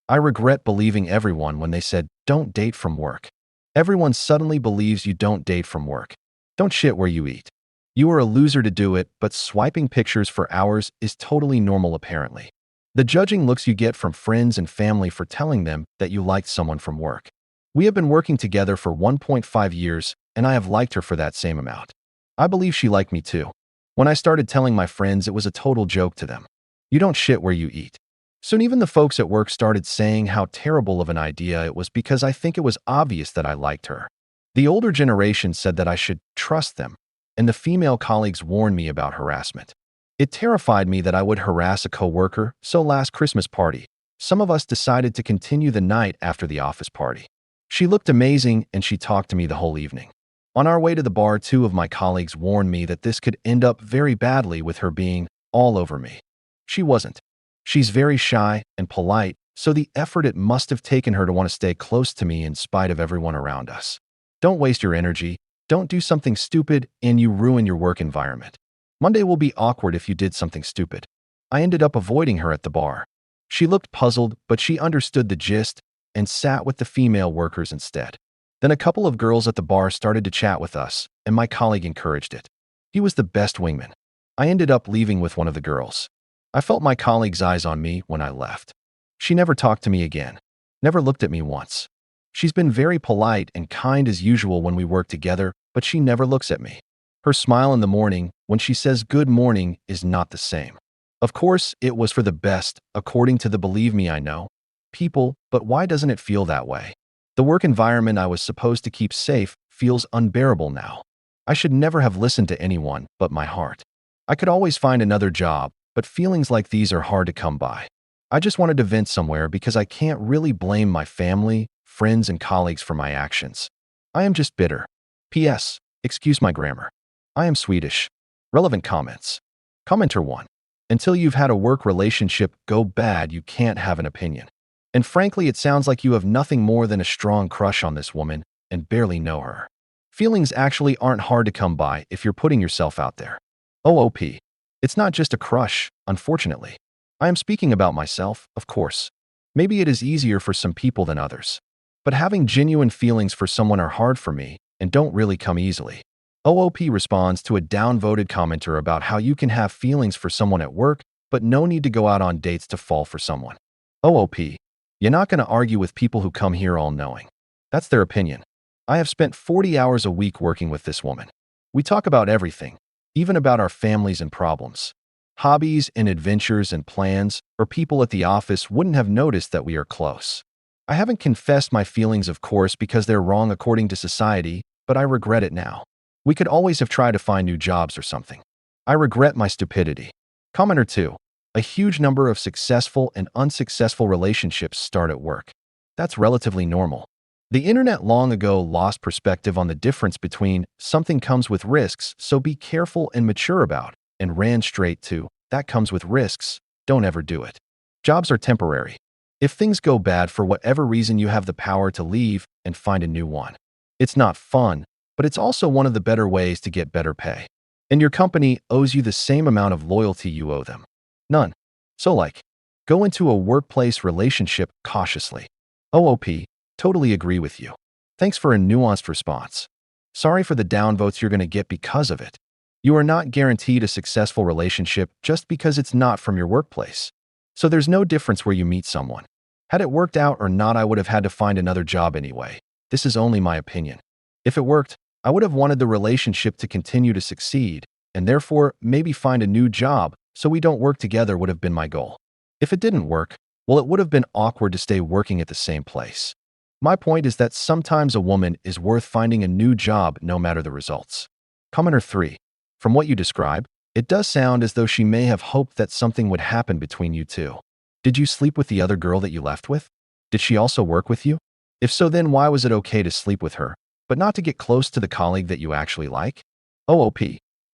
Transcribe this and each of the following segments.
I regret believing everyone when they said, don't date from work. Everyone suddenly believes you don't date from work. Don't shit where you eat. You are a loser to do it, but swiping pictures for hours is totally normal apparently. The judging looks you get from friends and family for telling them that you liked someone from work. We have been working together for 1.5 years, and I have liked her for that same amount. I believe she liked me too. When I started telling my friends, it was a total joke to them. You don't shit where you eat. Soon even the folks at work started saying how terrible of an idea it was because I think it was obvious that I liked her. The older generation said that I should trust them, and the female colleagues warned me about harassment. It terrified me that I would harass a coworker, so last Christmas party, some of us decided to continue the night after the office party. She looked amazing and she talked to me the whole evening. On our way to the bar, two of my colleagues warned me that this could end up very badly with her being all over me. She wasn't. She's very shy and polite, so the effort it must have taken her to want to stay close to me in spite of everyone around us. Don't waste your energy. Don't do something stupid and you ruin your work environment. Monday will be awkward if you did something stupid. I ended up avoiding her at the bar. She looked puzzled, but she understood the gist and sat with the female workers instead. Then a couple of girls at the bar started to chat with us, and my colleague encouraged it. He was the best wingman. I ended up leaving with one of the girls. I felt my colleague's eyes on me when I left. She never talked to me again, never looked at me once. She's been very polite and kind as usual when we work together, but she never looks at me. Her smile in the morning, when she says good morning, is not the same. Of course, it was for the best, according to the believe me I know people, but why doesn't it feel that way? The work environment I was supposed to keep safe feels unbearable now. I should never have listened to anyone but my heart. I could always find another job, but feelings like these are hard to come by. I just wanted to vent somewhere because I can't really blame my family, friends, and colleagues for my actions. I am just bitter. P.S. Excuse my grammar. I am Swedish. Relevant comments. Commenter 1. Until you've had a work relationship go bad, you can't have an opinion. And frankly, it sounds like you have nothing more than a strong crush on this woman and barely know her. Feelings actually aren't hard to come by if you're putting yourself out there. OOP. It's not just a crush, unfortunately. I am speaking about myself, of course. Maybe it is easier for some people than others. But having genuine feelings for someone are hard for me and don't really come easily. OOP responds to a downvoted commenter about how you can have feelings for someone at work, but no need to go out on dates to fall for someone. OOP. You're not going to argue with people who come here all knowing. That's their opinion. I have spent 40 hours a week working with this woman. We talk about everything, even about our families and problems. Hobbies and adventures and plans, or people at the office wouldn't have noticed that we are close. I haven't confessed my feelings, of course, because they're wrong according to society, but I regret it now. We could always have tried to find new jobs or something. I regret my stupidity. Commenter 2. A huge number of successful and unsuccessful relationships start at work. That's relatively normal. The internet long ago lost perspective on the difference between something comes with risks, so be careful and mature about, and ran straight to that comes with risks, don't ever do it. Jobs are temporary. If things go bad for whatever reason, you have the power to leave and find a new one. It's not fun, but it's also one of the better ways to get better pay. And your company owes you the same amount of loyalty you owe them. None. So go into a workplace relationship cautiously. OOP. Totally agree with you. Thanks for a nuanced response. Sorry for the downvotes you're going to get because of it. You are not guaranteed a successful relationship just because it's not from your workplace. So there's no difference where you meet someone. Had it worked out or not, I would have had to find another job anyway. This is only my opinion. If it worked, I would have wanted the relationship to continue to succeed, and therefore maybe find a new job so we don't work together would have been my goal. If it didn't work, well, it would have been awkward to stay working at the same place. My point is that sometimes a woman is worth finding a new job no matter the results. Commenter 3. From what you describe, it does sound as though she may have hoped that something would happen between you two. Did you sleep with the other girl that you left with? Did she also work with you? If so, then why was it okay to sleep with her, but not to get close to the colleague that you actually like? OOP.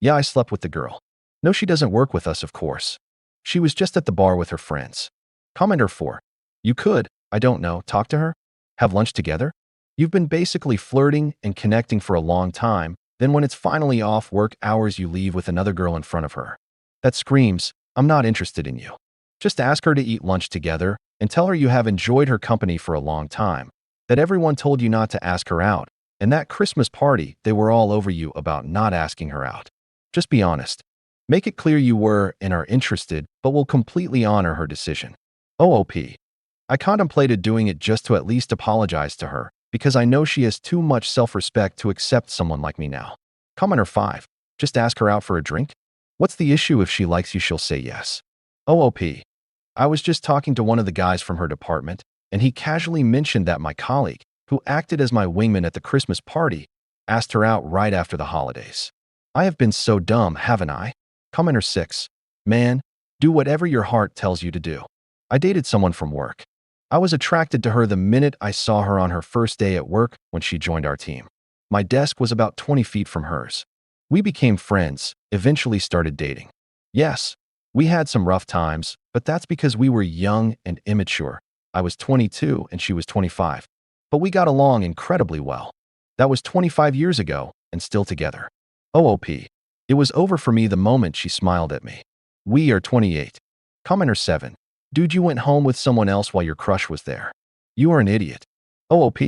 Yeah, I slept with the girl. No, she doesn't work with us, of course. She was just at the bar with her friends. Commenter 4. You could, I don't know, talk to her? Have lunch together? You've been basically flirting and connecting for a long time, then when it's finally off work hours you leave with another girl in front of her. That screams, I'm not interested in you. Just ask her to eat lunch together, and tell her you have enjoyed her company for a long time, that everyone told you not to ask her out, and that Christmas party, they were all over you about not asking her out. Just be honest. Make it clear you were and are interested, but will completely honor her decision. OOP. I contemplated doing it just to at least apologize to her, because I know she has too much self-respect to accept someone like me now. Commenter 5. Just ask her out for a drink? What's the issue? If she likes you, she'll say yes. OOP. I was just talking to one of the guys from her department, and he casually mentioned that my colleague, who acted as my wingman at the Christmas party, asked her out right after the holidays. I have been so dumb, haven't I? Commenter 6. Man, do whatever your heart tells you to do. I dated someone from work. I was attracted to her the minute I saw her on her first day at work when she joined our team. My desk was about 20 feet from hers. We became friends, eventually started dating. Yes, we had some rough times, but that's because we were young and immature. I was 22 and she was 25. But we got along incredibly well. That was 25 years ago, and still together. OOP. It was over for me the moment she smiled at me. We are 28. Commenter 7. Dude, you went home with someone else while your crush was there. You are an idiot. OOP.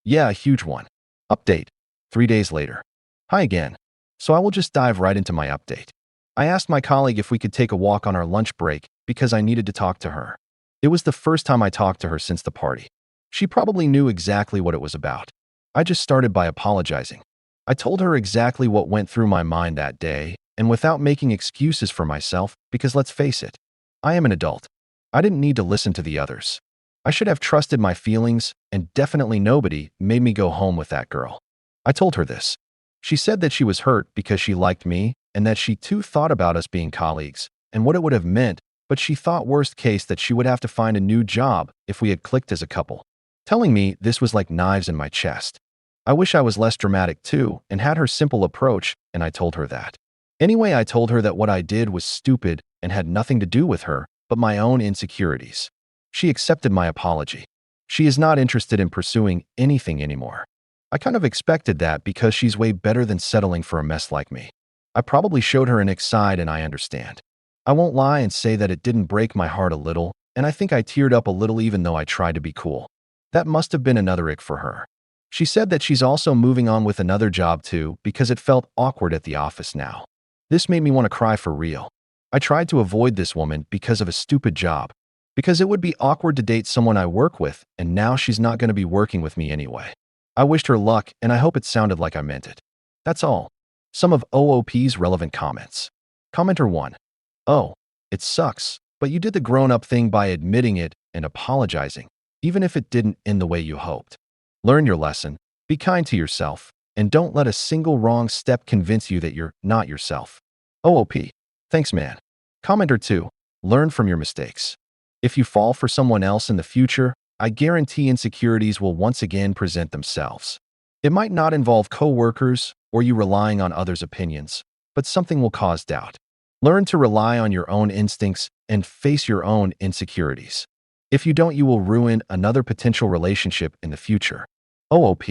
Yeah, a huge one. Update. 3 days later. Hi again. So I will just dive right into my update. I asked my colleague if we could take a walk on our lunch break because I needed to talk to her. It was the first time I talked to her since the party. She probably knew exactly what it was about. I just started by apologizing. I told her exactly what went through my mind that day, and without making excuses for myself, because let's face it, I am an adult. I didn't need to listen to the others. I should have trusted my feelings, and definitely nobody made me go home with that girl. I told her this. She said that she was hurt because she liked me, and that she too thought about us being colleagues, and what it would have meant, but she thought worst case that she would have to find a new job if we had clicked as a couple. Telling me this was like knives in my chest. I wish I was less dramatic too, and had her simple approach, and I told her that. Anyway, I told her that what I did was stupid and had nothing to do with her, but my own insecurities. She accepted my apology. She is not interested in pursuing anything anymore. I kind of expected that because she's way better than settling for a mess like me. I probably showed her an ick side, and I understand. I won't lie and say that it didn't break my heart a little, and I think I teared up a little even though I tried to be cool. That must have been another ick for her. She said that she's also moving on with another job too because it felt awkward at the office now. This made me want to cry for real. I tried to avoid this woman because of a stupid job, because it would be awkward to date someone I work with, and now she's not going to be working with me anyway. I wished her luck, and I hope it sounded like I meant it. That's all. Some of OOP's relevant comments. Commenter 1. Oh, it sucks, but you did the grown-up thing by admitting it and apologizing, even if it didn't end the way you hoped. Learn your lesson, be kind to yourself, and don't let a single wrong step convince you that you're not yourself. OOP. Thanks, man. Commenter 2. Learn from your mistakes. If you fall for someone else in the future, I guarantee insecurities will once again present themselves. It might not involve coworkers or you relying on others' opinions, but something will cause doubt. Learn to rely on your own instincts and face your own insecurities. If you don't, you will ruin another potential relationship in the future. OOP.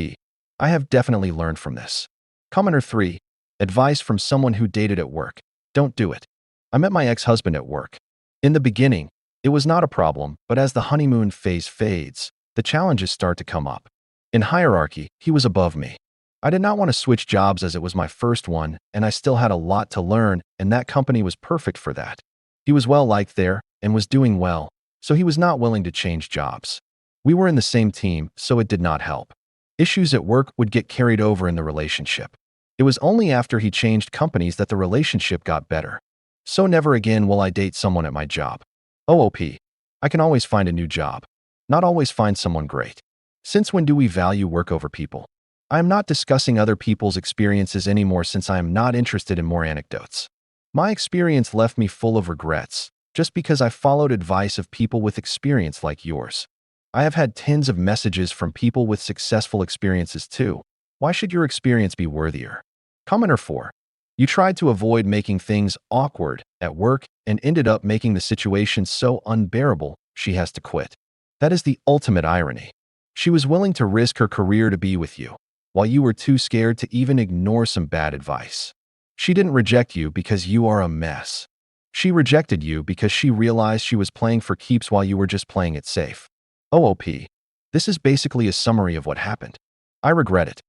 I have definitely learned from this. Commenter 3. Advice from someone who dated at work. Don't do it. I met my ex-husband at work. In the beginning, it was not a problem, but as the honeymoon phase fades, the challenges start to come up. In hierarchy, he was above me. I did not want to switch jobs as it was my first one, and I still had a lot to learn, and that company was perfect for that. He was well liked there and was doing well, so he was not willing to change jobs. We were in the same team, so it did not help. Issues at work would get carried over in the relationship. It was only after he changed companies that the relationship got better. So never again will I date someone at my job. OOP. I can always find a new job. Not always find someone great. Since when do we value work over people? I am not discussing other people's experiences anymore since I am not interested in more anecdotes. My experience left me full of regrets, just because I followed advice of people with experience like yours. I have had tens of messages from people with successful experiences too. Why should your experience be worthier? Commenter 4. You tried to avoid making things awkward at work and ended up making the situation so unbearable she has to quit. That is the ultimate irony. She was willing to risk her career to be with you, while you were too scared to even ignore some bad advice. She didn't reject you because you are a mess. She rejected you because she realized she was playing for keeps while you were just playing it safe. OOP. This is basically a summary of what happened. I regret it.